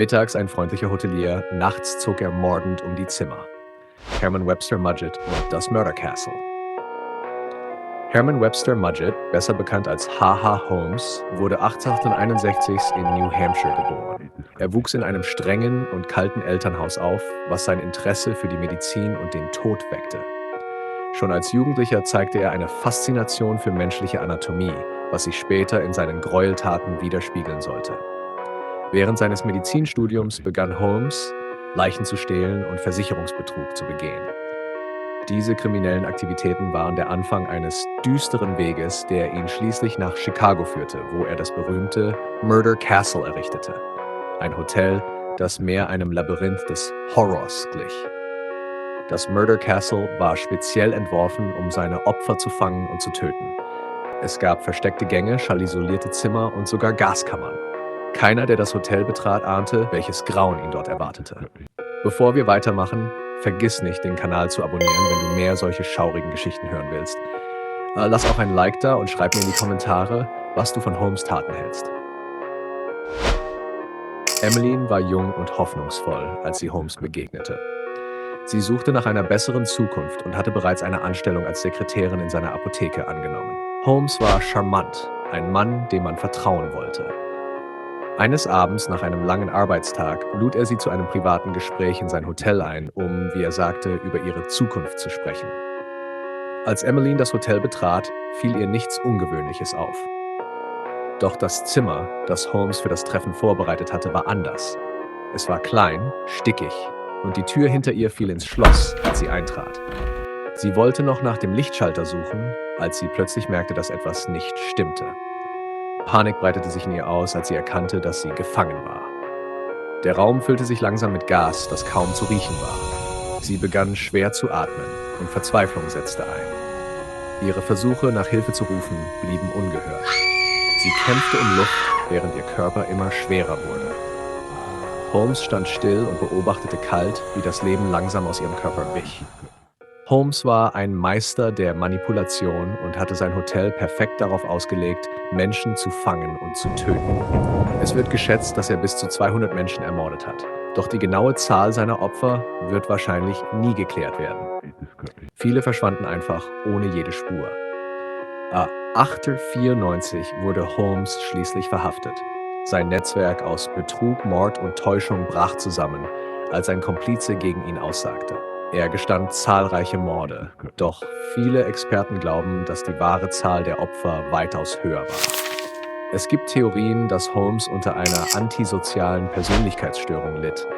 Mittags ein freundlicher Hotelier, nachts zog er mordend um die Zimmer. Herman Webster Mudgett und das Murder Castle. Herman Webster Mudgett, besser bekannt als H.H. Holmes, wurde 1861 in New Hampshire geboren. Er wuchs in einem strengen und kalten Elternhaus auf, was sein Interesse für die Medizin und den Tod weckte. Schon als Jugendlicher zeigte er eine Faszination für menschliche Anatomie, was sich später in seinen Gräueltaten widerspiegeln sollte. Während seines Medizinstudiums begann Holmes, Leichen zu stehlen und Versicherungsbetrug zu begehen. Diese kriminellen Aktivitäten waren der Anfang eines düsteren Weges, der ihn schließlich nach Chicago führte, wo er das berühmte Murder Castle errichtete. Ein Hotel, das mehr einem Labyrinth des Horrors glich. Das Murder Castle war speziell entworfen, um seine Opfer zu fangen und zu töten. Es gab versteckte Gänge, schallisolierte Zimmer und sogar Gaskammern. Keiner, der das Hotel betrat, ahnte, welches Grauen ihn dort erwartete. Bevor wir weitermachen, vergiss nicht, den Kanal zu abonnieren, wenn du mehr solche schaurigen Geschichten hören willst. Lass auch ein Like da und schreib mir in die Kommentare, was du von Holmes' Taten hältst. Emmeline war jung und hoffnungsvoll, als sie Holmes begegnete. Sie suchte nach einer besseren Zukunft und hatte bereits eine Anstellung als Sekretärin in seiner Apotheke angenommen. Holmes war charmant, ein Mann, dem man vertrauen wollte. Eines Abends nach einem langen Arbeitstag lud er sie zu einem privaten Gespräch in sein Hotel ein, um, wie er sagte, über ihre Zukunft zu sprechen. Als Emmeline das Hotel betrat, fiel ihr nichts Ungewöhnliches auf. Doch das Zimmer, das Holmes für das Treffen vorbereitet hatte, war anders. Es war klein, stickig und die Tür hinter ihr fiel ins Schloss, als sie eintrat. Sie wollte noch nach dem Lichtschalter suchen, als sie plötzlich merkte, dass etwas nicht stimmte. Panik breitete sich in ihr aus, als sie erkannte, dass sie gefangen war. Der Raum füllte sich langsam mit Gas, das kaum zu riechen war. Sie begann schwer zu atmen und Verzweiflung setzte ein. Ihre Versuche, nach Hilfe zu rufen, blieben ungehört. Sie kämpfte um Luft, während ihr Körper immer schwerer wurde. Holmes stand still und beobachtete kalt, wie das Leben langsam aus ihrem Körper wich. Holmes war ein Meister der Manipulation und hatte sein Hotel perfekt darauf ausgelegt, Menschen zu fangen und zu töten. Es wird geschätzt, dass er bis zu 200 Menschen ermordet hat. Doch die genaue Zahl seiner Opfer wird wahrscheinlich nie geklärt werden. Viele verschwanden einfach ohne jede Spur. 1894 wurde Holmes schließlich verhaftet. Sein Netzwerk aus Betrug, Mord und Täuschung brach zusammen, als ein Komplize gegen ihn aussagte. Er gestand zahlreiche Morde, doch viele Experten glauben, dass die wahre Zahl der Opfer weitaus höher war. Es gibt Theorien, dass Holmes unter einer antisozialen Persönlichkeitsstörung litt,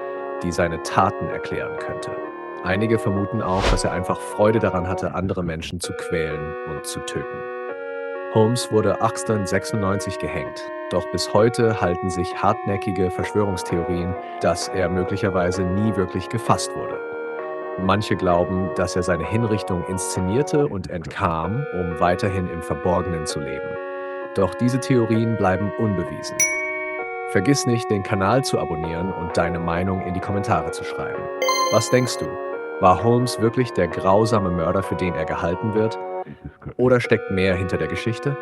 die seine Taten erklären könnte. Einige vermuten auch, dass er einfach Freude daran hatte, andere Menschen zu quälen und zu töten. Holmes wurde 1896 gehängt, doch bis heute halten sich hartnäckige Verschwörungstheorien, dass er möglicherweise nie wirklich gefasst wurde. Manche glauben, dass er seine Hinrichtung inszenierte und entkam, um weiterhin im Verborgenen zu leben. Doch diese Theorien bleiben unbewiesen. Vergiss nicht, den Kanal zu abonnieren und deine Meinung in die Kommentare zu schreiben. Was denkst du? War Holmes wirklich der grausame Mörder, für den er gehalten wird? Oder steckt mehr hinter der Geschichte?